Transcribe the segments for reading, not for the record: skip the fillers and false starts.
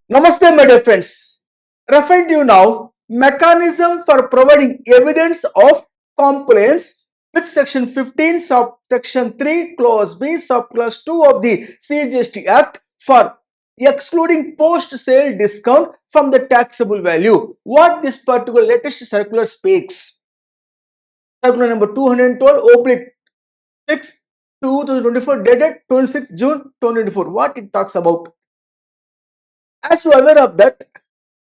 Namaste, my dear friends. Referring to you now, mechanism for providing evidence of compliance with section 15 subsection 3 clause B subclause 2 of the CGST Act for excluding post-sale discount from the taxable value. What this particular latest circular speaks. Circular number 212 oblique 6 2024 dated 26 June 2024. What it talks about. As you are aware of that,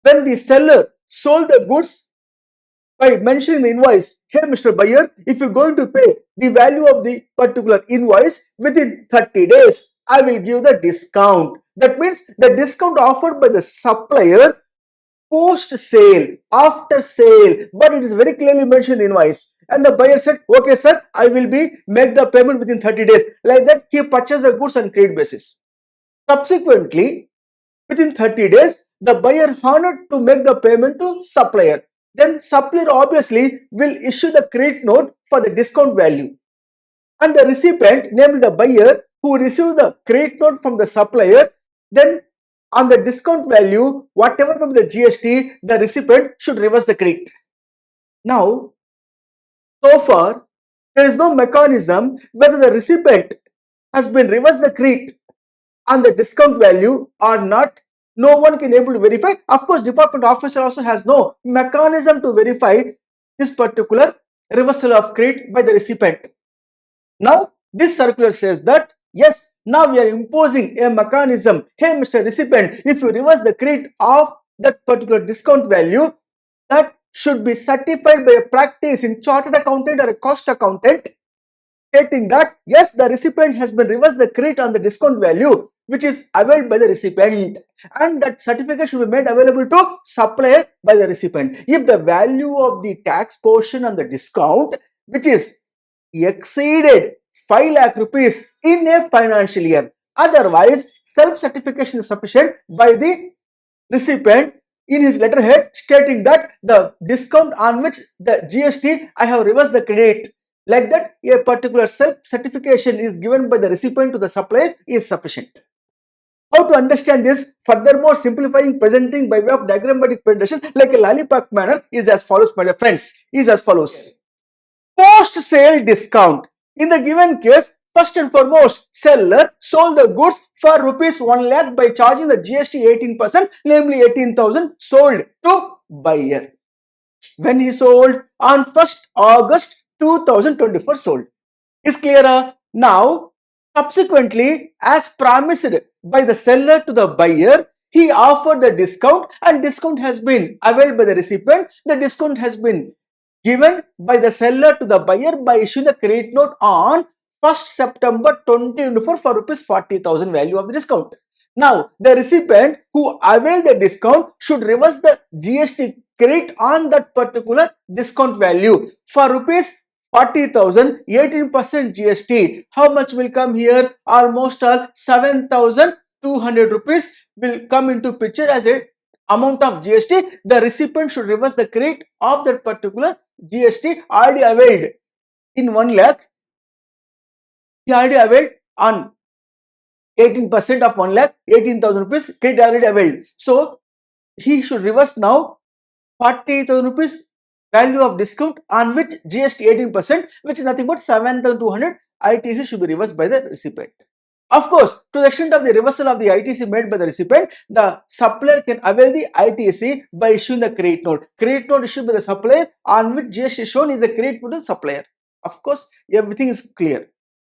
when the seller sold the goods by mentioning the invoice, hey Mr. Buyer, if you're going to pay the value of the particular invoice within 30 days, I will give the discount. That means the discount offered by the supplier post sale, after sale, but it is very clearly mentioned in invoice. And the buyer said, okay sir, I will make the payment within 30 days. Like that, he purchased the goods on credit basis. Subsequently, within 30 days, the buyer honored to make the payment to supplier. Then supplier obviously will issue the credit note for the discount value. And the recipient, namely the buyer who received the credit note from the supplier, then on the discount value, whatever from the GST, the recipient should reverse the credit. Now, so far, there is no mechanism whether the recipient has been reversed the credit on the discount value or not. No one can able to verify. Of course, department officer also has no mechanism to verify this particular reversal of credit by the recipient. Now, this circular says that yes, now we are imposing a mechanism. Hey, Mr. Recipient, if you reverse the credit of that particular discount value, that should be certified by a practice in chartered accountant or a cost accountant, stating that yes, the recipient has been reversed the credit on the discount value which is availed by the recipient, and that certificate should be made available to supplier by the recipient if the value of the tax portion on the discount which is exceeded 5 lakh rupees in a financial year. Otherwise, self-certification is sufficient by the recipient in his letterhead stating that the discount on which the GST I have reversed the credit. Like that, a particular self-certification is given by the recipient to the supplier is sufficient. How to understand this? Furthermore, simplifying presenting by way of diagrammatic presentation like a lollipop manner is as follows, my dear friends. Is as follows. Post-sale discount. In the given case, first and foremost, seller sold the goods for rupees 1 lakh by charging the GST 18%, namely 18,000 sold to buyer. When he sold on 1st August 2024 sold. Is clearer? Now, subsequently, as promised by the seller to the buyer, he offered the discount and discount has been availed by the recipient. The discount has been given by the seller to the buyer by issuing the credit note on 1st September 2024 for rupees 40,000 value of the discount. Now, the recipient who availed the discount should reverse the GST credit on that particular discount value for rupees 40,000, 18% GST. How much will come here? Almost all 7,200 rupees will come into picture as a amount of GST. The recipient should reverse the credit of that particular GST already availed in 1 lakh. He already availed on 18% of 1 lakh, 18,000 rupees credit already availed. So he should reverse now 40,000 rupees value of discount on which GST 18%, which is nothing but 7,200 ITC should be reversed by the recipient. Of course, to the extent of the reversal of the ITC made by the recipient, the supplier can avail the ITC by issuing the credit note. Credit note issued by the supplier on which GST shown is the credit to the supplier. Of course, everything is clear.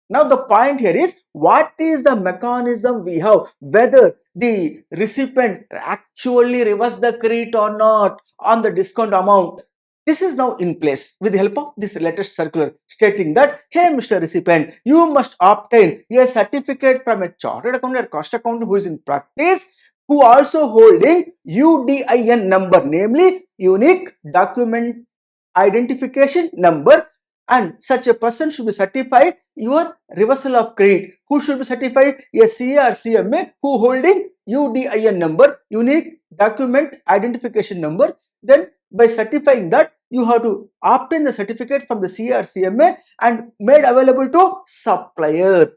Now, the point here is what is the mechanism we have, whether the recipient actually reverse the credit or not on the discount amount. This is now in place with the help of this latest circular stating that, hey Mr. Recipient, you must obtain a certificate from a chartered accountant or cost accountant who is in practice, who also holding UDIN number, namely unique document identification number, and such a person should be certified your reversal of credit. Who should be certified? A CA or CMA who holding UDIN number, unique document identification number. Then by certifying that, you have to obtain the certificate from the CA or CMA and made available to supplier.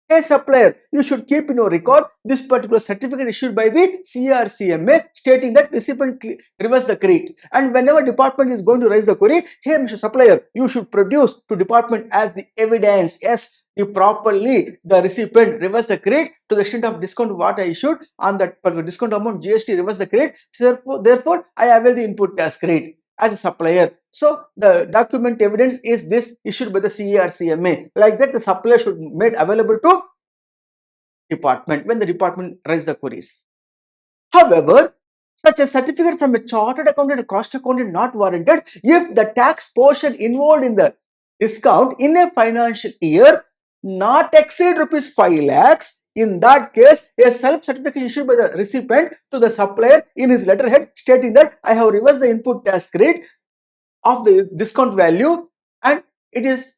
Hey supplier, you should keep in your record this particular certificate issued by the CRCMA stating that recipient reverse the credit. And whenever department is going to raise the query, hey Mr. Supplier, you should produce to department as the evidence. Yes, you properly the recipient reverse the credit to the extent of discount what I issued on that particular discount amount GST reverse the credit. So therefore I avail the input tax credit as a supplier. So the document evidence is this issued by the CRCMA. Like that, the supplier should be made available to department when the department raises the queries. However, such a certificate from a chartered accountant or cost accountant not warranted if the tax portion involved in the discount in a financial year not exceed rupees 5 lakhs. In that case, a self-certification issued by the recipient to the supplier in his letterhead stating that I have reversed the input tax credit of the discount value and it is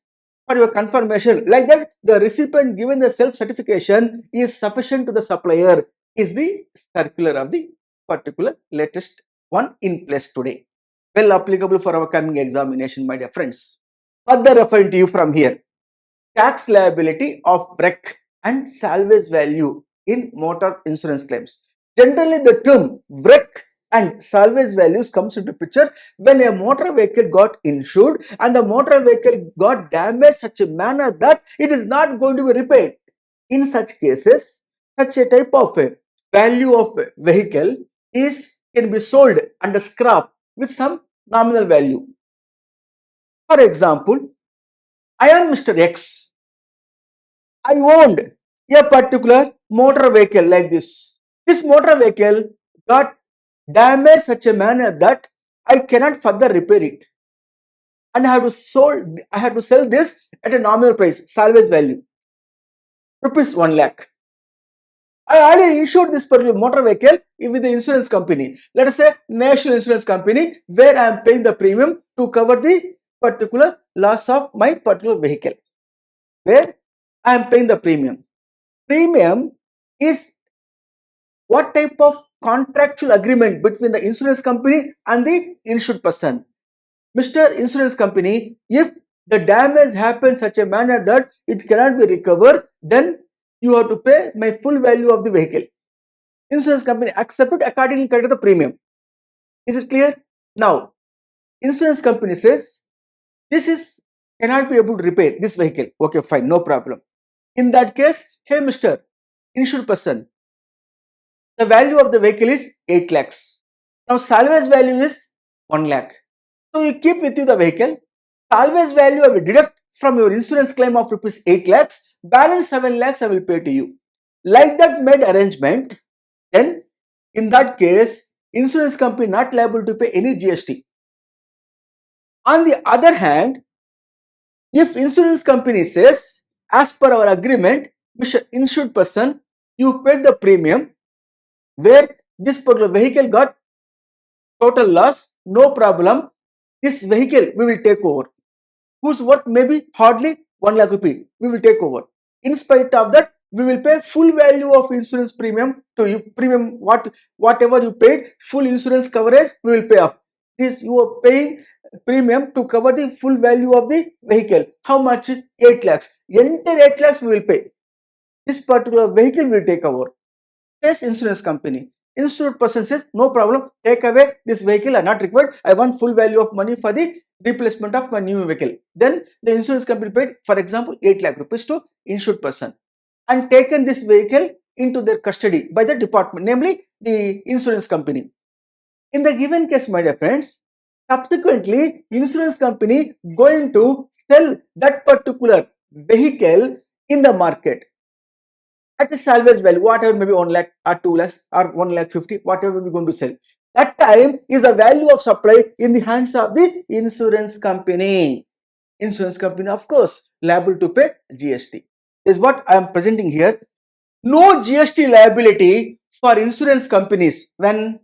for your confirmation. Like that, the recipient given the self-certification is sufficient to the supplier is the circular of the particular latest one in place today. Well applicable for our coming examination, my dear friends. Further referring to you from here, tax liability of wreck and salvage value in motor insurance claims. Generally, the term wreck and salvage values comes into picture when a motor vehicle got insured and the motor vehicle got damaged such a manner that it is not going to be repaired. In such cases, such a type of value of vehicle can be sold under scrap with some nominal value. For example, I am Mr. X. I owned a particular motor vehicle like this. This motor vehicle got damaged such a manner that I cannot further repair it. And I had to sell this at a nominal price, salvage value, rupees 1 lakh. I already insured this particular motor vehicle with the insurance company. Let us say National Insurance Company, where I am paying the premium to cover the particular loss of my particular vehicle. Where I am paying the premium. Premium is what type of contractual agreement between the insurance company and the insured person. Mr. Insurance Company, if the damage happens such a manner that it cannot be recovered, then you have to pay my full value of the vehicle. Insurance company accept it, accordingly collect the premium. Is it clear? Now, insurance company says this cannot be able to repair this vehicle. Okay, fine, no problem. In that case, hey Mr. Insured person, the value of the vehicle is 8 lakhs. Now salvage value is 1 lakh. So you keep with you the vehicle. Salvage value I will deduct from your insurance claim of rupees 8 lakhs. Balance 7 lakhs I will pay to you. Like that made arrangement, then in that case, insurance company not liable to pay any GST. On the other hand, if insurance company says, as per our agreement, Mr. Insured person, you paid the premium where this particular vehicle got total loss, no problem. This vehicle we will take over, whose worth may be hardly 1 lakh rupee. We will take over. In spite of that, we will pay full value of insurance premium to you. Premium whatever you paid, full insurance coverage we will pay off. This you are paying premium to cover the full value of the vehicle. How much? 8 lakhs. Entire 8 lakhs we will pay. This particular vehicle will take over. Yes, insurance company. Insured person says, no problem, take away this vehicle, are not required. I want full value of money for the replacement of my new vehicle. Then the insurance company paid, for example, 8 lakh rupees to insured person and taken this vehicle into their custody by the department, namely the insurance company. In the given case, my dear friends, subsequently, insurance company going to sell that particular vehicle in the market at the salvage value, whatever, maybe 1 lakh or 2 lakhs or 1 lakh 50, whatever we're going to sell. That time is the value of supply in the hands of the insurance company. Insurance company, of course, liable to pay GST. Is what I am presenting here. No GST liability for insurance companies when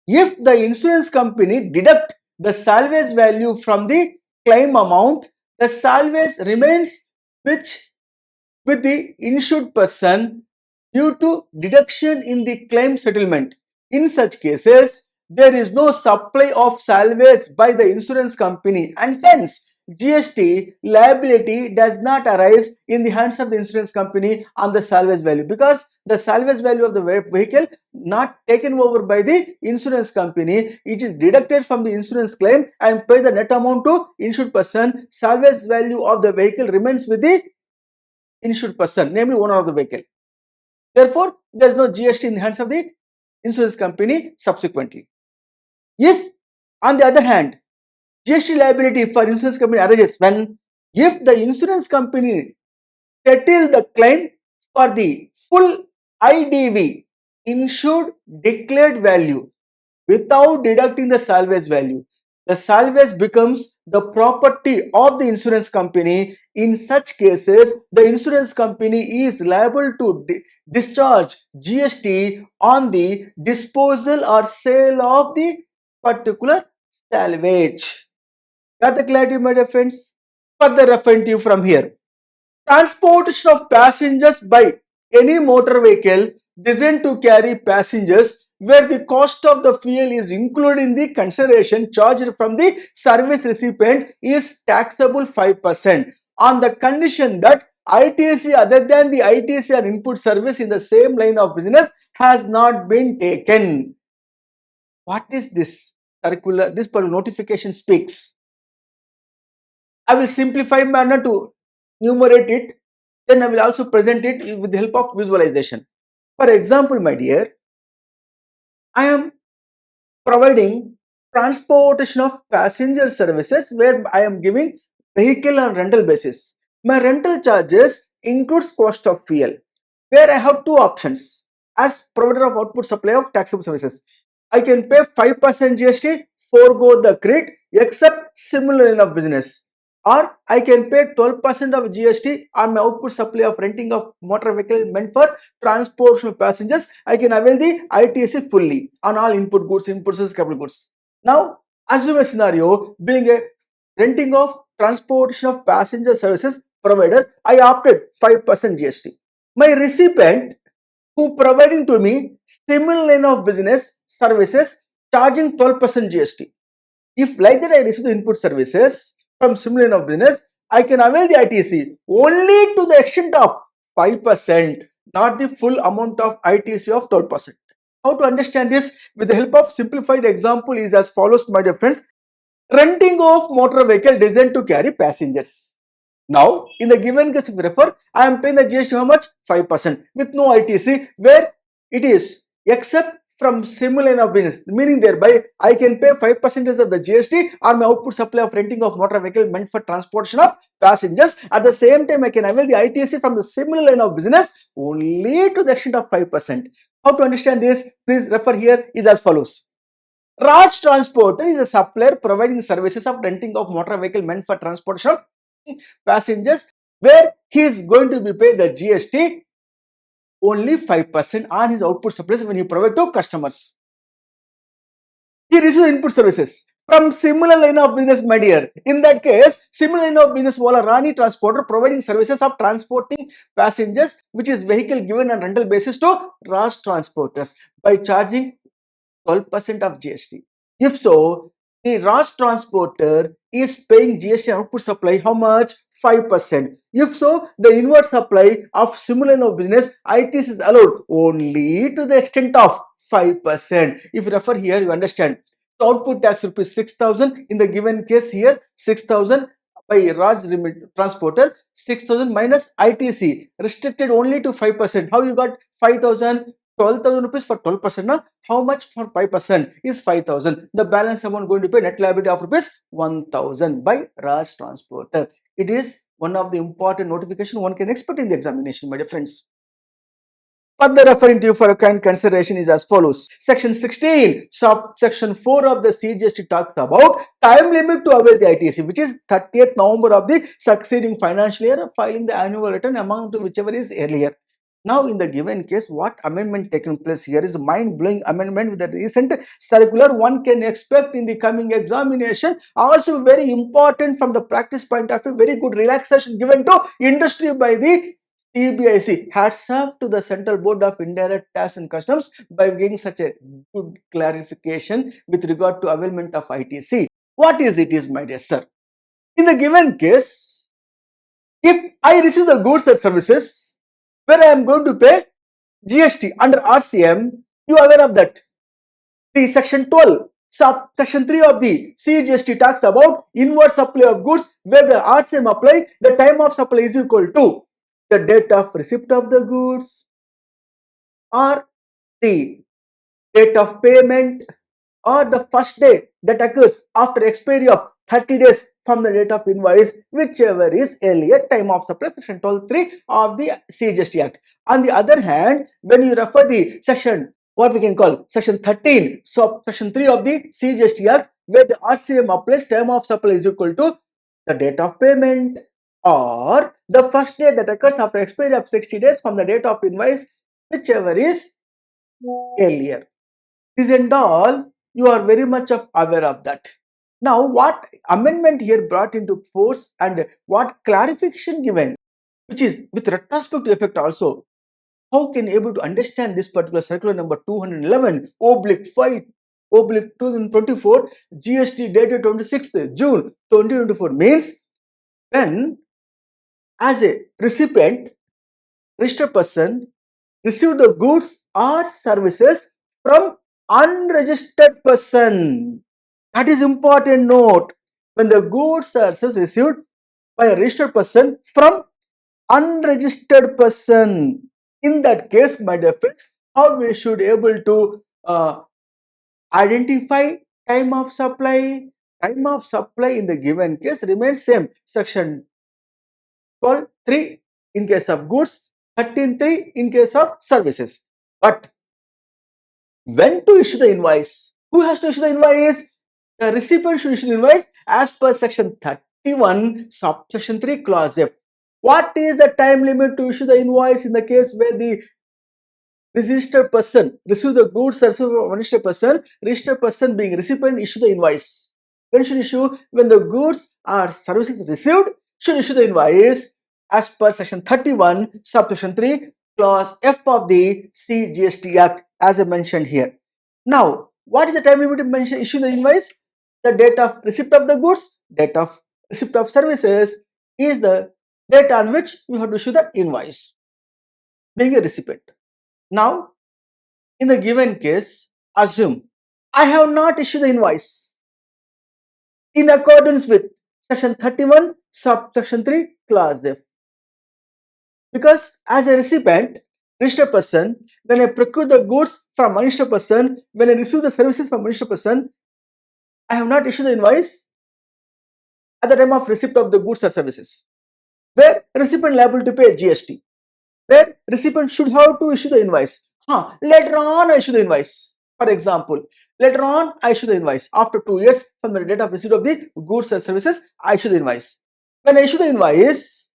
if the insurance company deduct the salvage value from the claim amount, the salvage remains with the insured person due to deduction in the claim settlement. In such cases, there is no supply of salvage by the insurance company and hence GST liability does not arise in the hands of the insurance company on the salvage value, because the salvage value of the vehicle not taken over by the insurance company. It is deducted from the insurance claim and pay the net amount to insured person. Salvage value of the vehicle remains with the insured person, namely owner of the vehicle. Therefore, there is no GST in the hands of the insurance company subsequently. If, on the other hand, GST liability for insurance company arises when, if the insurance company settle the claim for the full IDV, insured declared value, without deducting the salvage value. The salvage becomes the property of the insurance company. In such cases, the insurance company is liable to discharge GST on the disposal or sale of the particular salvage. Got the clarity, my dear friends? Further referring to you from here. Transportation of passengers by any motor vehicle designed to carry passengers, where the cost of the fuel is included in the consideration charged from the service recipient, is taxable 5% on the condition that ITC other than the ITC or input service in the same line of business has not been taken. What is this circular? This particular notification speaks. I will simplify manner to enumerate it, then I will also present it with the help of visualization. For example, my dear, I am providing transportation of passenger services where I am giving vehicle on rental basis. My rental charges includes cost of fuel, where I have two options as provider of output supply of taxable services. I can pay 5% GST, forego the credit except similar line of business, or I can pay 12% of GST on my output supply of renting of motor vehicle meant for transportation of passengers. I can avail the ITC fully on all input goods, input services, capital goods. Now, assume a scenario being a renting of transportation of passenger services provider, I opted 5% GST. My recipient who providing to me similar line of business services charging 12% GST. If like that I receive the input services from similar line of business, I can avail the ITC only to the extent of 5%, not the full amount of ITC of 12%. How to understand this? With the help of simplified example is as follows, my dear friends. Renting of motor vehicle designed to carry passengers. Now, in the given case, if you refer, I am paying the GST how much? 5% with no ITC, where it is except from similar line of business, meaning thereby I can pay 5% of the GST on my output supply of renting of motor vehicle meant for transportation of passengers. At the same time, I can avail the ITC from the similar line of business only to the extent of 5%. How to understand this? Please refer here is as follows. Raj Transporter is a supplier providing services of renting of motor vehicle meant for transportation of passengers, where he is going to be paid the GST only 5% on his output supplies when he provide to customers. He receives input services from similar line of business, my dear. In that case, similar line of business wala Rani Transporter providing services of transporting passengers, which is vehicle given on rental basis to Raj Transporters by charging 12% of GST. If so, the Raj Transporter is paying GST output supply how much? 5%. If so, the inward supply of similar line of business ITs is allowed only to the extent of 5%. If you refer here, you understand. So output tax rupees 6,000. In the given case here, 6,000 by Raj Transporter, 6,000 minus ITC restricted only to 5%. How you got 5,000? 12,000 rupees for 12%. Now, how much for 5% is 5,000. The balance amount going to pay net liability of rupees 1,000 by Raj Transporter. It is one of the important notification one can expect in the examination, my dear friends. Further referring to you for a kind consideration is as follows. Section 16, subsection 4 of the CGST talks about time limit to avail the ITC, which is 30th November of the succeeding financial year, filing the annual return amount to whichever is earlier. Now, in the given case, what amendment taken place here is mind-blowing amendment with the recent circular one can expect in the coming examination. Also very important from the practice point of view, very good relaxation given to industry by the CBIC. Hats off to the Central Board of Indirect Tax and Customs by giving such a good clarification with regard to availment of ITC. What is it, my dear sir? In the given case, if I receive the goods or services where I am going to pay GST under RCM, you are aware of that. The section 12, section 3 of the CGST talks about inward supply of goods where the RCM apply, the time of supply is equal to the date of receipt of the goods or the date of payment or the first day that occurs after expiry of 30 days from the date of invoice, whichever is earlier time of supply, section 12(3) of the CGST Act. On the other hand, when you refer the section, what we can call section 13, so section 3 of the CGST Act, where the RCM applies, time of supply is equal to the date of payment or the first day that occurs after expiry of 60 days from the date of invoice, whichever is earlier. This and all, you are very much aware of that. Now, what amendment here brought into force and what clarification given, which is with retrospective effect also, how can you able to understand this particular circular number 211 oblique 5 oblique 2024 GST dated 26th June 2024 means when as a recipient, registered person receive the goods or services from unregistered person. That is important note. When the goods or services received by a registered person from unregistered person, in that case, my dear friends, how we should able to identify time of supply? Time of supply in the given case remains same. Section 12(3) in case of goods, 13(3) in case of services. But when to issue the invoice? Who has to issue the invoice? The recipient should issue the invoice as per section 31, subsection 3, clause F. What is the time limit to issue the invoice in the case where the registered person receive the goods or services from registered person being recipient issue the invoice? When should issue? When the goods or services received should issue the invoice as per section 31, subsection 3, clause F of the CGST Act as I mentioned here. Now, what is the time limit to mention issue the invoice? The date of receipt of the goods, date of receipt of services is the date on which you have to issue the invoice, being a recipient. Now, in the given case, assume I have not issued the invoice in accordance with section 31, subsection 3, clause F. Because as a recipient, registered person, when I procure the goods from registered person, when I receive the services from registered person, I have not issued the invoice at the time of receipt of the goods or services, where recipient liable to pay GST, where recipient should have to issue the invoice. Later on, I issue the invoice. For example, later on, I issue the invoice. After 2 years from the date of receipt of the goods or services, I issue the invoice. When I issue the invoice,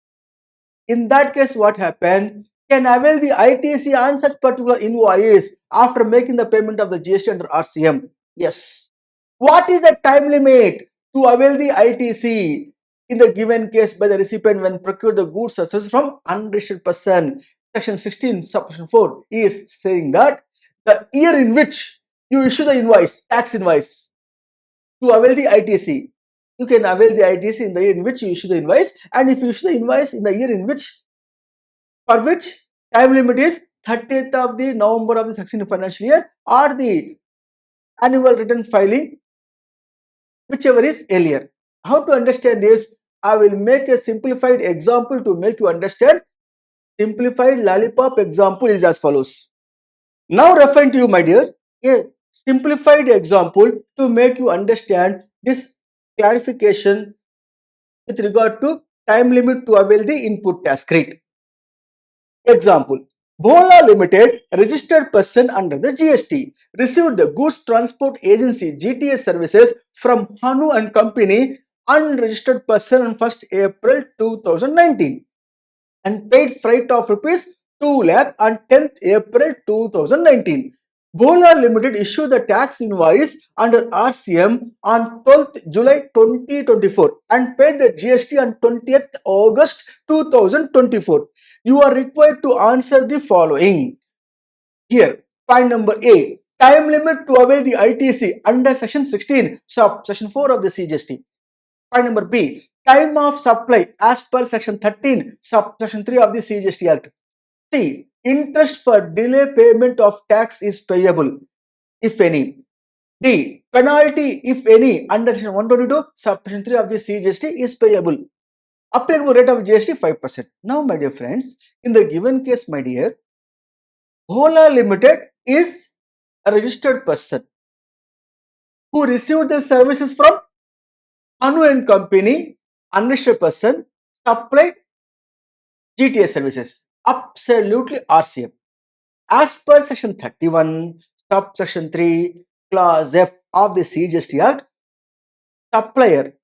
in that case, what happened? Can avail the ITC on such particular invoice after making the payment of the GST under RCM? Yes. What is the time limit to avail the ITC in the given case by the recipient when procure the goods or services from unregistered person? Section 16, subsection 4 is saying that the year in which you issue the invoice, tax invoice, to avail the ITC, you can avail the ITC in the year in which you issue the invoice, and if you issue the invoice in the year in which, for which time limit is 30th of the November of the succeeding financial year or the annual return filing, whichever is earlier. How to understand this? I will make a simplified example to make you understand. Simplified lollipop example is as follows. Now referring to you, my dear, a simplified example to make you understand this clarification with regard to time limit to avail the input tax credit. Example, Bhola Limited, registered person under the GST, received the Goods Transport Agency (GTS) services from Hanu and Company, unregistered person on 1st April 2019 and paid freight of rupees 2 lakh on 10th April 2019. Bhola Limited issued the tax invoice under RCM on 12th July 2024 and paid the GST on 20th August 2024. You are required to answer the following. Here, point number A, time limit to avail the ITC under section 16, subsection 4 of the CGST. Point number B, time of supply as per section 13 subsection 3 of the CGST Act. C. Interest for delay payment of tax is payable, if any. D. Penalty, if any, under section 122 subsection 3 of the CGST is payable. Applicable rate of GST 5%. Now, my dear friends, in the given case, my dear, Ola Limited is a registered person who received the services from Anu and Company, unregistered person, supplied GTA services. Absolutely RCM. As per section 31, subsection 3, clause F of the CGST Act, supplier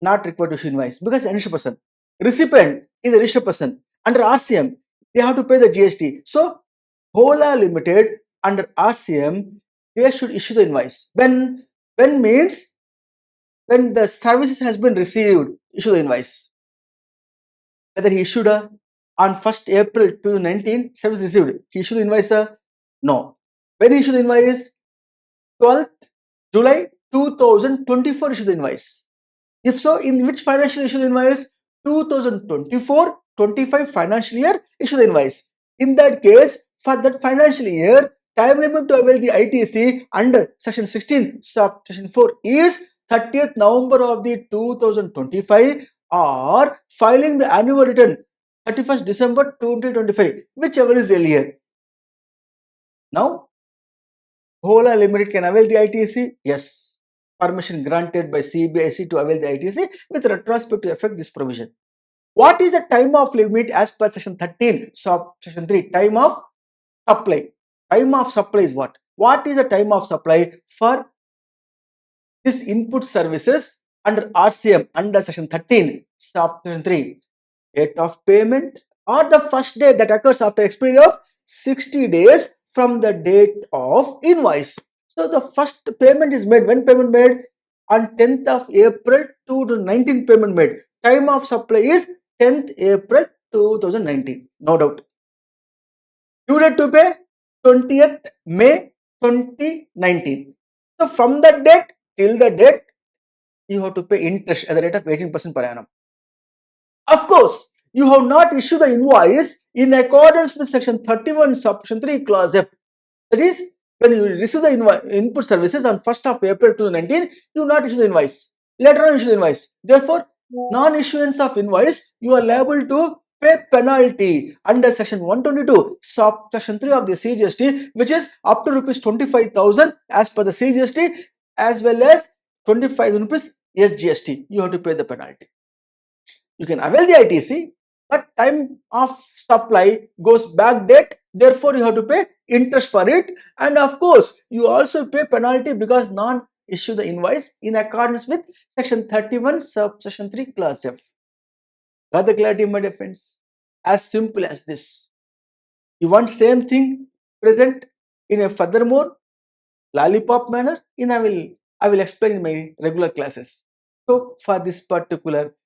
not required to issue invoice because registered person. Recipient is a registered person. Under RCM, they have to pay the GST. So, Ola Limited under RCM, they should issue the invoice. When means when the services has been received, issue the invoice. Whether he issued on 1st April 2019, service received, he issued the invoice? No. When he issued the invoice? 12th July 2024 issued the invoice. If so, in which financial issue the invoice? 2024-25 financial year issue the invoice. In that case, for that financial year, time limit to avail the ITC under section 16 subsection 4 is 30th November of the 2025 or filing the annual return 31st December 2025, whichever is earlier. Now, Ola Limited can avail the ITC? Yes. Permission granted by CBIC to avail the ITC with retrospective effect this provision. What is the time of limit as per section 13 subsection 3? Time of supply. Time of supply is what? What is the time of supply for this input services under RCM under section 13 subsection 3? Date of payment or the first day that occurs after expiry of 60 days from the date of invoice. So the first payment is made. When payment made? On 10th of April 2019 payment made. Time of supply is 10th April 2019. No doubt. Due date to pay 20th May 2019. So from that date till the date, you have to pay interest at the rate of 18% per annum. Of course, you have not issued the invoice in accordance with section 31 subsection 3 clause F. That is, when you receive the input services on 1st of April 2019, you will not issue the invoice. Later on issue the invoice. Therefore, non-issuance of invoice, you are liable to pay penalty under section 122 subsection 3 of the CGST, which is up to rupees 25,000 as per the CGST, as well as 25,000 rupees SGST. You have to pay the penalty. You can avail the ITC, but time of supply goes back date. Therefore, you have to pay interest for it, and of course, you also pay penalty because non-issue the invoice in accordance with section 31 subsection 3 clause F. Got the clarity, my dear friends? As simple as this. You want same thing present in a furthermore lollipop manner? I will explain in my regular classes. So for this particular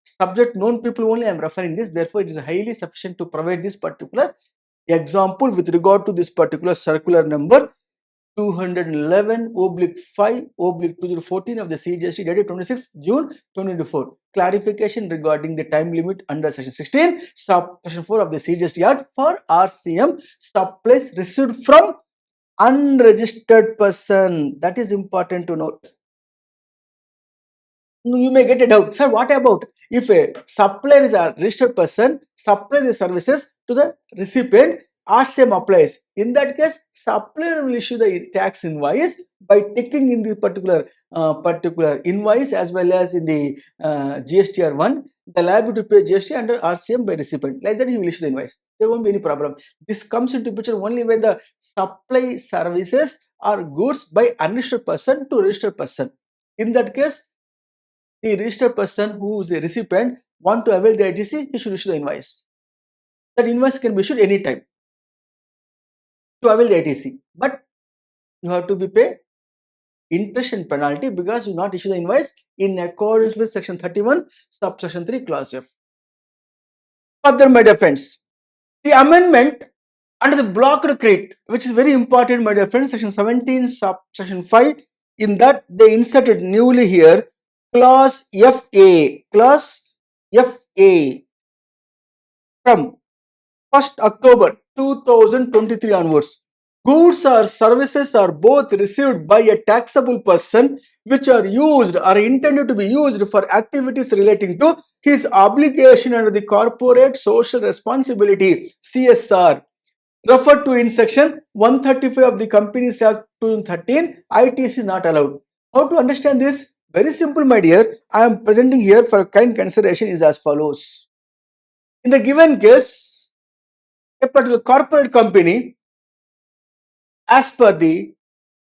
subject known people only I am referring this, therefore it is highly sufficient to provide this particular example with regard to this particular circular number 211/5/2014 of the CGST dated 26 June 2024. Clarification regarding the time limit under section 16 subsection 4 of the CGST Act for RCM supplies received from unregistered person. That is important to note. You may get a doubt, sir, what about if a supplier is a registered person, supply the services to the recipient, RCM applies. In that case, supplier will issue the tax invoice by taking in the particular invoice as well as in the GSTR 1, the liability to pay GST under RCM by recipient. Like that, he will issue the invoice. There won't be any problem. This comes into picture only when the supply services or goods by unregistered person to registered person. In that case, the registered person who is a recipient want to avail the ITC, he should issue the invoice. That invoice can be issued anytime to avail the ITC, but you have to be paid interest and penalty because you not issue the invoice in accordance with section 31 subsection 3 clause F. Further, my dear friends, the amendment under the blocked credit, which is very important, my dear friends, section 17 subsection 5, in that they inserted newly here Clause FA. Clause FA from 1st October 2023 onwards. Goods or services are both received by a taxable person which are used or intended to be used for activities relating to his obligation under the Corporate Social Responsibility CSR referred to in section 135 of the Companies Act 2013. ITC not allowed. How to understand this? Very simple, my dear. I am presenting here for kind consideration is as follows. In the given case, a particular corporate company, as per the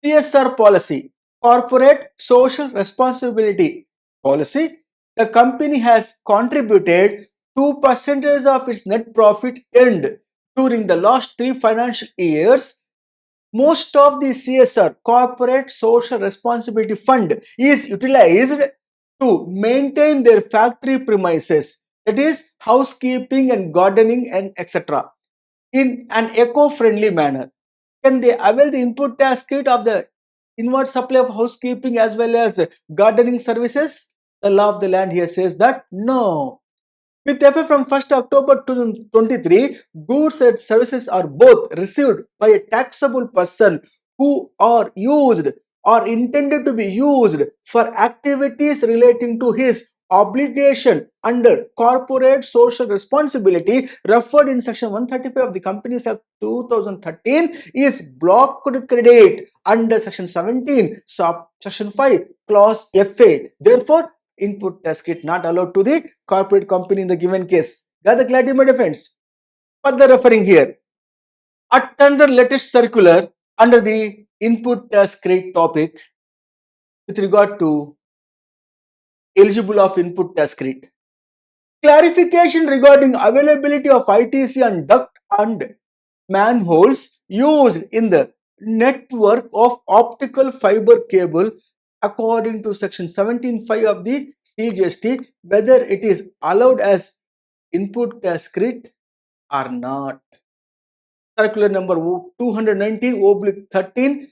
CSR policy, Corporate Social Responsibility policy, the company has contributed 2% of its net profit earned during the last 3 financial years. Most of the CSR, Corporate Social Responsibility Fund, is utilized to maintain their factory premises, that is housekeeping and gardening and etc., in an eco-friendly manner. Can they avail the input tax credit of the inward supply of housekeeping as well as gardening services? The law of the land here says that no. With effect from 1st October 2023, goods and services are both received by a taxable person who are used or intended to be used for activities relating to his obligation under corporate social responsibility referred in section 135 of the Companies Act 2013 is blocked credit under section 17 section 5 clause FA. Therefore, input tax credit not allowed to the corporate company in the given case. Got the clarity, my friends? Further referring here, at another latest circular under the input tax credit topic with regard to eligible of input tax credit. Clarification regarding availability of ITC and duct and manholes used in the network of optical fiber cable according to section 17.5 of the CGST, whether it is allowed as input tax credit or not. Circular number 219/13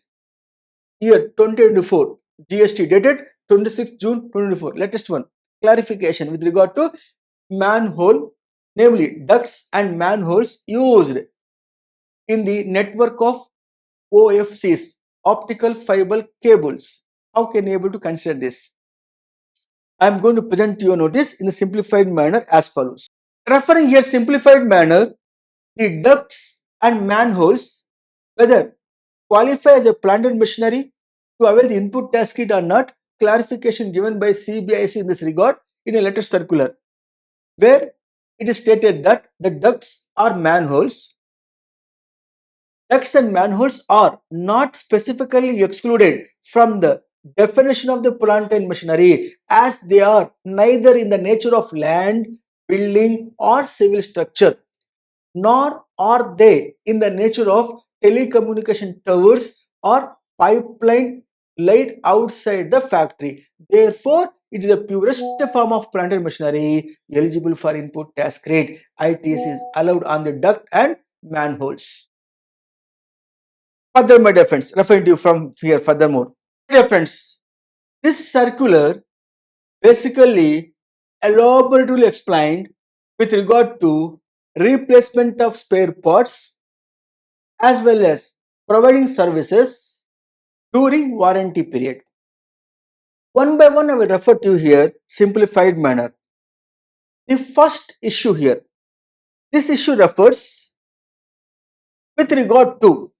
year 2024, GST dated 26 June 2024, latest one. Clarification with regard to manhole, namely ducts and manholes used in the network of OFCs, optical fiber cables. How can you able to consider this? I am going to present to your notice in a simplified manner as follows. Referring here simplified manner, the ducts and manholes, whether qualify as a plant and machinery to avail the input tax credit or not, clarification given by CBIC in this regard in a letter circular, where it is stated that the ducts or manholes, ducts and manholes are not specifically excluded from the definition of the plant and machinery, as they are neither in the nature of land, building or civil structure, nor are they in the nature of telecommunication towers or pipeline laid outside the factory. Therefore, it is the purest form of plant and machinery eligible for input tax credit. ITC is allowed on the duct and manholes. Further, my dear friends, referring to you from here furthermore. Dear friends, this circular basically elaborately explained with regard to replacement of spare parts as well as providing services during warranty period. One by one I will refer to you here simplified manner. The first issue here, this issue refers with regard to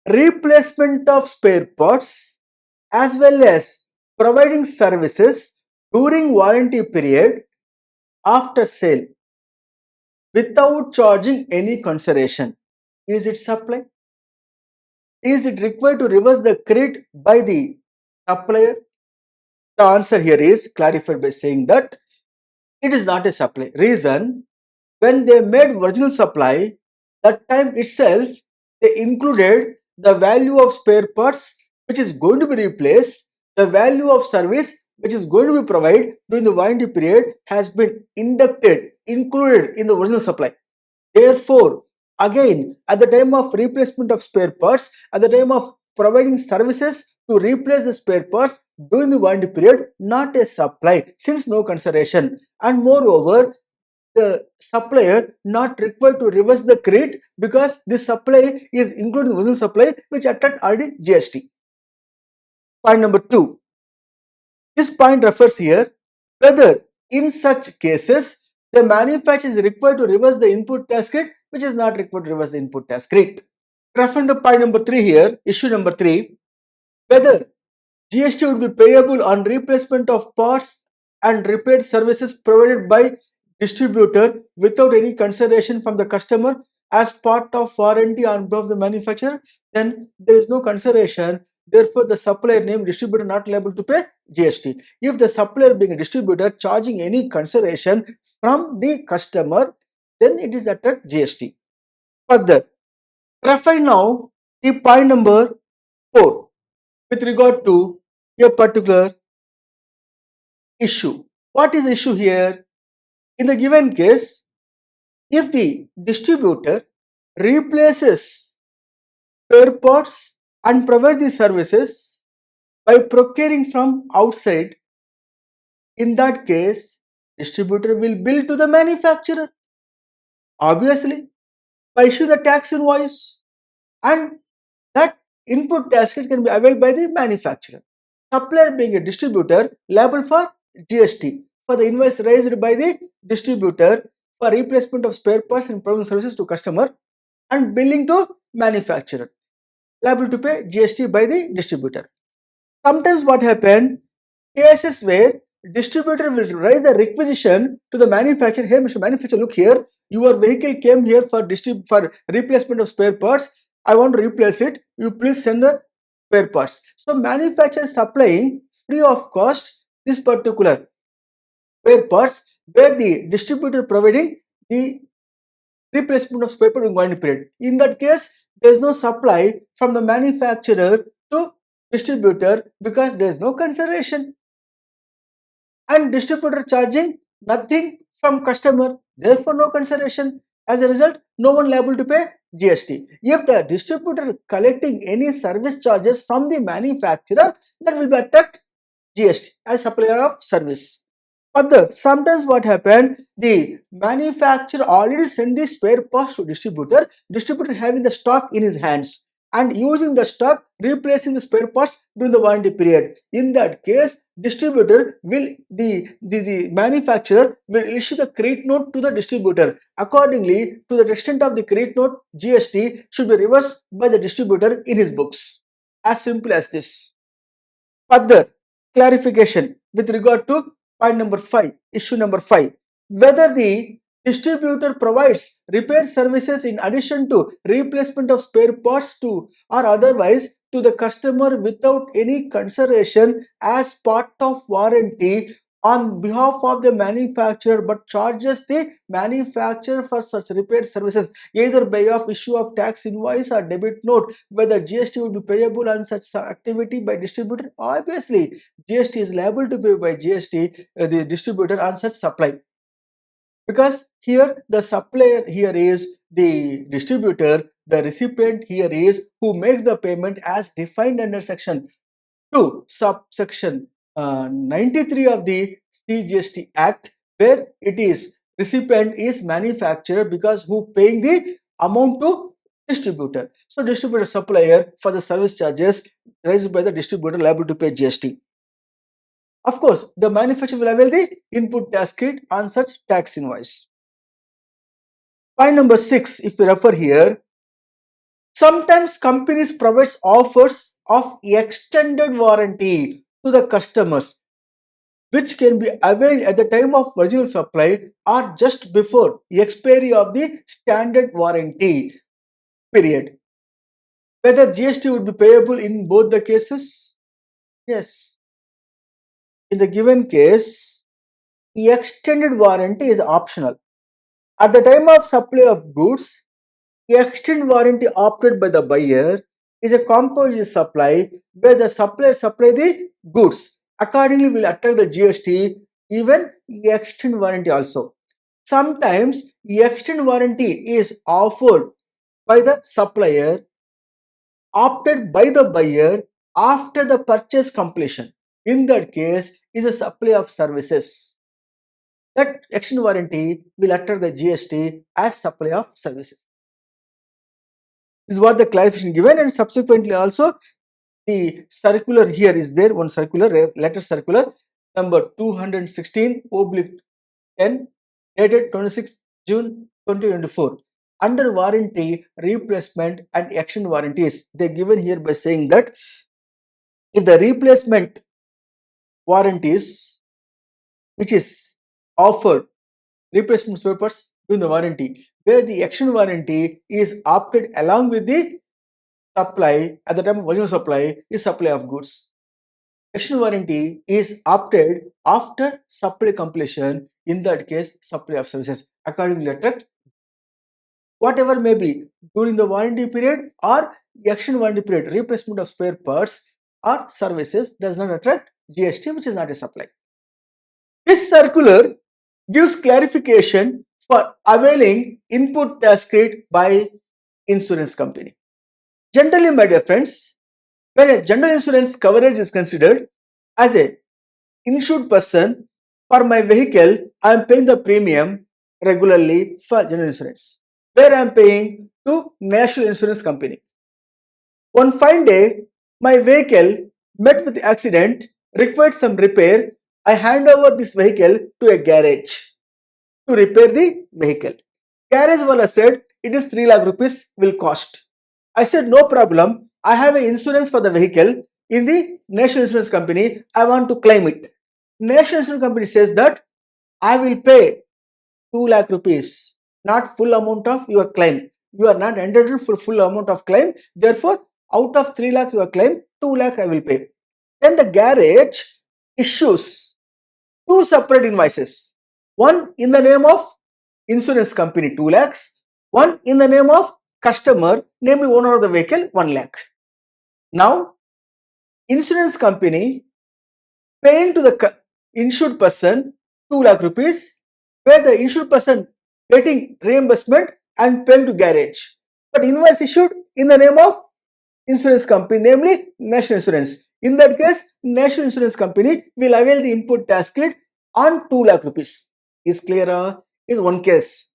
replacement of spare parts as well as providing services during warranty period after sale without charging any consideration. Is it supply? Is it required to reverse the credit by the supplier? The answer here is clarified by saying that it is not a supply. Reason, when they made original supply, that time itself they included the value of spare parts which is going to be replaced, the value of service which is going to be provided during the warranty period has been included in the original supply. Therefore, again, at the time of replacement of spare parts, at the time of providing services to replace the spare parts during the warranty period, not a supply, since no consideration. And moreover, the supplier not required to reverse the credit because this supply is including the original supply which attract already GST. Point number 2. This point refers here whether in such cases the manufacturer is required to reverse the input tax credit which is not required to reverse the input tax credit. Referring the point number 3 here, issue number 3, whether GST would be payable on replacement of parts and repair services provided by distributor without any consideration from the customer as part of warranty on behalf of the manufacturer, then there is no consideration. Therefore, the supplier named distributor not liable to pay GST. If the supplier being a distributor charging any consideration from the customer, then it is at GST. Further, refer now the point number 4 with regard to a particular issue. What is the issue here? In the given case, if the distributor replaces spare parts and provide the services by procuring from outside, in that case, distributor will bill to the manufacturer, obviously, by issuing the tax invoice, and that input tax credit can be availed by the manufacturer. Supplier being a distributor liable for GST for the invoice raised by the distributor for replacement of spare parts and providing services to customer, and billing to manufacturer liable to pay GST by the distributor. Sometimes what happen, cases where distributor will raise a requisition to the manufacturer, hey Mr. Manufacturer, look here, your vehicle came here for replacement of spare parts, I want to replace it, you please send the spare parts. So manufacturer supplying free of cost this particular spare parts where the distributor providing the replacement of spare part in warranty period. In that case, there is no supply from the manufacturer to distributor because there is no consideration, and distributor charging nothing from customer, therefore no consideration. As a result, no one liable to pay GST. If the distributor collecting any service charges from the manufacturer, that will be attract GST as supplier of service. Further, sometimes what happened, the manufacturer already sent the spare parts to distributor having the stock in his hands and using the stock replacing the spare parts during the warranty period. In that case, distributor will the manufacturer will issue the credit note to the distributor. Accordingly, to the extent of the credit note, GST should be reversed by the distributor in his books. As simple as this. Further clarification with regard to point number 5, issue number 5, whether the distributor provides repair services in addition to replacement of spare parts to or otherwise to the customer without any consideration as part of warranty on behalf of the manufacturer, but charges the manufacturer for such repair services either by of issue of tax invoice or debit note, whether GST will be payable on such activity by distributor. Obviously, GST is liable to pay by GST the distributor on such supply, because here the supplier here is the distributor, the recipient here is who makes the payment as defined under section 2 subsection 93 of the CGST Act, where it is recipient is manufacturer because who paying the amount to distributor. So distributor supplier for the service charges raised by the distributor liable to pay GST. Of course, the manufacturer will avail the input tax credit on such tax invoice. Point number 6, if we refer here, sometimes companies provides offers of extended warranty to the customers, which can be availed at the time of original supply or just before expiry of the standard warranty period. Whether GST would be payable in both the cases? Yes. In the given case, the extended warranty is optional. At the time of supply of goods, the extended warranty opted by the buyer is a composite supply where the supplier supply the goods. Accordingly, will attract the GST, even the extended warranty also. Sometimes the extended warranty is offered by the supplier, opted by the buyer after the purchase completion. In that case, is a supply of services. That extended warranty will attract the GST as supply of services. This is what the clarification given, and subsequently also the circular here is there, one circular, letter circular number 216 oblique 10 dated 26 June 2024. Under warranty, replacement and extension warranties, they are given here by saying that if the replacement warranties which is offered, replacement spare parts during the warranty, where the extension warranty is opted along with the supply at the time of original supply is supply of goods. Extension warranty is opted after supply completion, in that case supply of services. Accordingly attract whatever may be during the warranty period or extension warranty period, replacement of spare parts or services does not attract GST, which is not a supply. This circular gives clarification for availing input tax credit by insurance company. Generally, my dear friends, when a general insurance coverage is considered, as a insured person for my vehicle, I am paying the premium regularly for general insurance, where I am paying to national insurance company. One fine day, my vehicle met with accident, required some repair. I hand over this vehicle to a garage to repair the vehicle. Garage wala said it is 3 lakh rupees will cost. I said no problem. I have an insurance for the vehicle in the national insurance company. I want to claim it. National insurance company says that I will pay 2 lakh rupees, not full amount of your claim. You are not entitled for full amount of claim. Therefore, out of 3 lakh your claim, 2 lakh I will pay. Then the garage issues two separate invoices. One in the name of insurance company 2 lakhs, one in the name of customer, namely owner of the vehicle 1 lakh. Now, insurance company paying to the insured person 2 lakh rupees, where the insured person getting reimbursement and paying to garage. But invoice issued in the name of insurance company, namely national insurance. In that case, national insurance company will avail the input tax credit on 2 lakh rupees. Is clear? Is one case.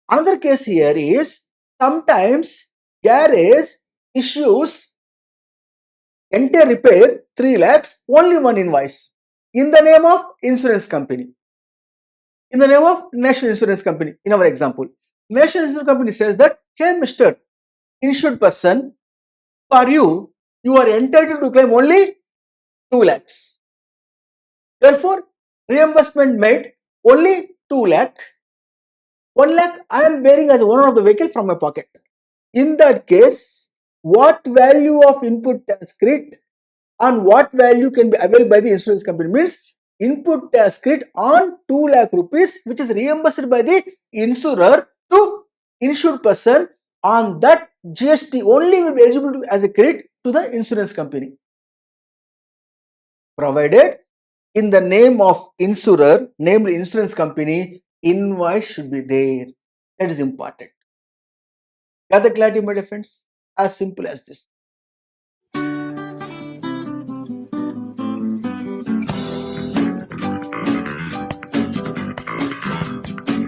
Another case here is sometimes garage issues entire repair 3 lakhs, only one invoice in the name of insurance company, in the name of national insurance company. In our example, national insurance company says that, hey Mr. insured person, for you, you are entitled to claim only 2 lakhs. Therefore, reimbursement made only 2 lakh. 1 lakh I am bearing as owner of the vehicle from my pocket. In that case, what value of input tax credit and what value can be availed by the insurance company means input tax credit on 2 lakh rupees, which is reimbursed by the insurer to insured person, on that GST only will be eligible as a credit to the insurance company, provided in the name of insurer, namely insurance company, invoice should be there. That is important. Got the clarity, my dear friends? As simple as this.